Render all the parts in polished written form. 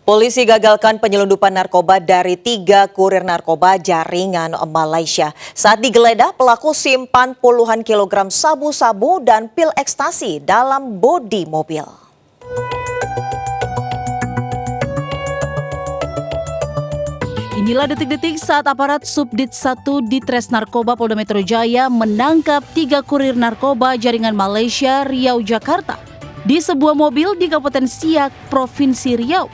Polisi gagalkan penyelundupan narkoba dari 3 kurir narkoba jaringan Malaysia. Saat digeledah, pelaku simpan puluhan kilogram sabu-sabu dan pil ekstasi dalam bodi mobil. Inilah detik-detik saat aparat Subdit 1 Ditres Narkoba Polda Metro Jaya menangkap 3 kurir narkoba jaringan Malaysia Riau Jakarta di sebuah mobil di Kabupaten Siak, Provinsi Riau.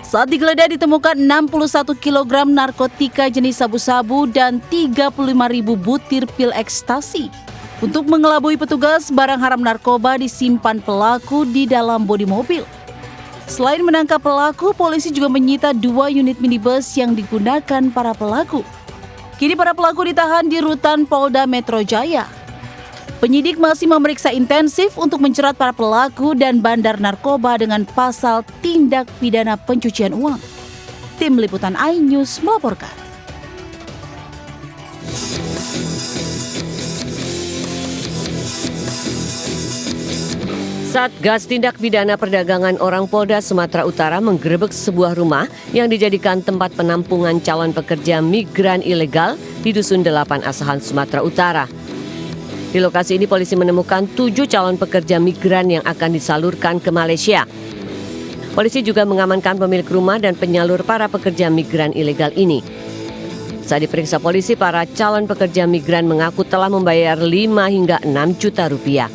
Saat digeledah ditemukan 61 kg narkotika jenis sabu-sabu dan 35.000 butir pil ekstasi. Untuk mengelabui petugas, barang haram narkoba disimpan pelaku di dalam bodi mobil. Selain menangkap pelaku, polisi juga menyita 2 unit minibus yang digunakan para pelaku. Kini para pelaku ditahan di rutan Polda Metro Jaya. Penyidik masih memeriksa intensif untuk menjerat para pelaku dan bandar narkoba dengan pasal tindak pidana pencucian uang. Tim Liputan iNews melaporkan. Satgas Tindak Pidana Perdagangan Orang Polda Sumatera Utara menggerebek sebuah rumah yang dijadikan tempat penampungan calon pekerja migran ilegal di Dusun 8 Asahan, Sumatera Utara. Di lokasi ini polisi menemukan 7 calon pekerja migran yang akan disalurkan ke Malaysia. Polisi juga mengamankan pemilik rumah dan penyalur para pekerja migran ilegal ini. Saat diperiksa polisi, para calon pekerja migran mengaku telah membayar 5 hingga 6 juta rupiah.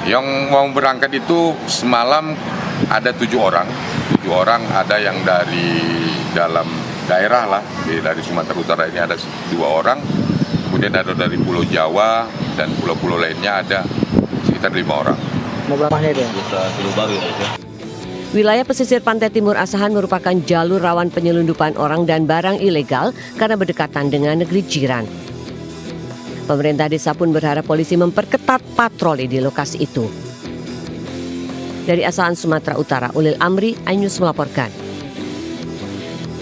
Yang mau berangkat itu semalam ada 7 orang. 7 orang ada yang dari dalam daerah lah, dari Sumatera Utara ini ada 2 orang. Kemudian ada dari Pulau Jawa dan pulau-pulau lainnya ada sekitar 5 orang. Wilayah pesisir pantai timur Asahan merupakan jalur rawan penyelundupan orang dan barang ilegal karena berdekatan dengan negeri jiran. Pemerintah desa pun berharap polisi memperketat patroli di lokasi itu. Dari Asahan, Sumatera Utara, Ulil Amri, iNews melaporkan.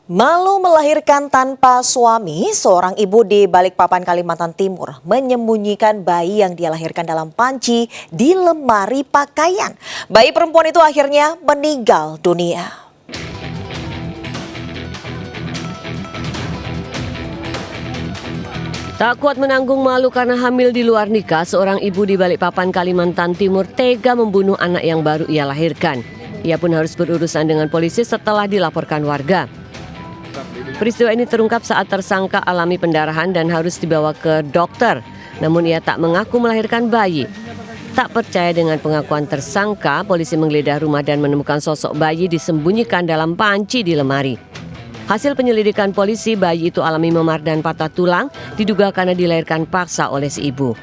Malu melahirkan tanpa suami, seorang ibu di Balikpapan, Kalimantan Timur menyembunyikan bayi yang dia lahirkan dalam panci di lemari pakaian. Bayi perempuan itu akhirnya meninggal dunia. Tak kuat menanggung malu karena hamil di luar nikah, seorang ibu di Balikpapan, Kalimantan Timur tega membunuh anak yang baru ia lahirkan. Ia pun harus berurusan dengan polisi setelah dilaporkan warga. Peristiwa ini terungkap saat tersangka alami pendarahan dan harus dibawa ke dokter. Namun ia tak mengaku melahirkan bayi. Tak percaya dengan pengakuan tersangka, polisi menggeledah rumah dan menemukan sosok bayi disembunyikan dalam panci di lemari. Hasil penyelidikan polisi, bayi itu alami memar dan patah tulang, diduga karena dilahirkan paksa oleh si ibu.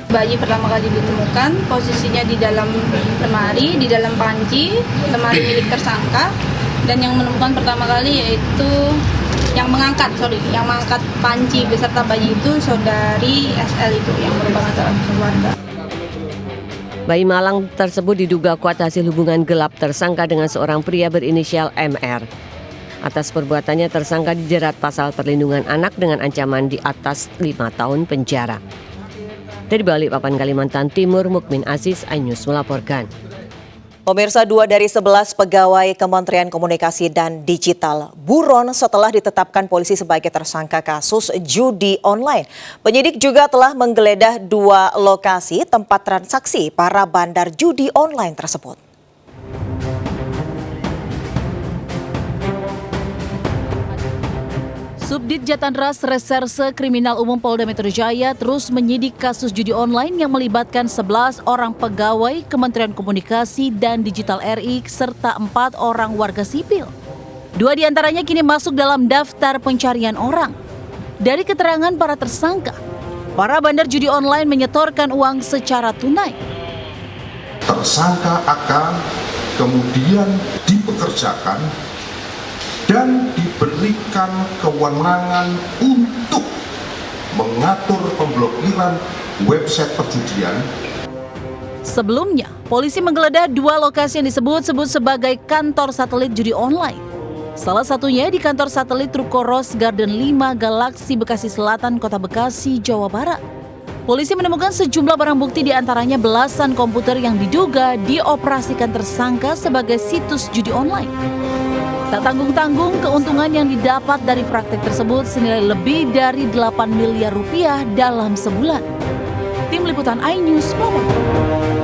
Bayi pertama kali ditemukan posisinya di dalam lemari, di dalam panci, lemari milik tersangka. Dan yang menemukan pertama kali yaitu yang mengangkat panci beserta bayi itu saudari SL itu yang merupakan salah satu keluarga. Bayi malang tersebut diduga kuat hasil hubungan gelap tersangka dengan seorang pria berinisial MR. Atas perbuatannya tersangka dijerat pasal perlindungan anak dengan ancaman di atas 5 tahun penjara. Dari Balikpapan, Kalimantan Timur, Mukmin Aziz, iNews melaporkan. Pemirsa, 2 dari 11 pegawai Kementerian Komunikasi dan Digital buron setelah ditetapkan polisi sebagai tersangka kasus judi online. Penyidik juga telah menggeledah 2 lokasi tempat transaksi para bandar judi online tersebut. Subdit Jatanras Reserse Kriminal Umum Polda Metro Jaya terus menyidik kasus judi online yang melibatkan 11 orang pegawai Kementerian Komunikasi dan Digital RI serta 4 orang warga sipil. 2 diantaranya kini masuk dalam daftar pencarian orang. Dari keterangan para tersangka, para bandar judi online menyetorkan uang secara tunai. Tersangka akan kemudian dipekerjakan dan diberikan kewenangan untuk mengatur pemblokiran website perjudian. Sebelumnya, polisi menggeledah 2 lokasi yang disebut-sebut sebagai kantor satelit judi online. Salah satunya di kantor satelit Ruko Rose Garden 5 Galaksi Bekasi Selatan, Kota Bekasi, Jawa Barat. Polisi menemukan sejumlah barang bukti, di antaranya belasan komputer yang diduga dioperasikan tersangka sebagai situs judi online. Tak tanggung-tanggung, keuntungan yang didapat dari praktek tersebut senilai lebih dari 8 miliar rupiah dalam sebulan. Tim Liputan iNews, Bogor.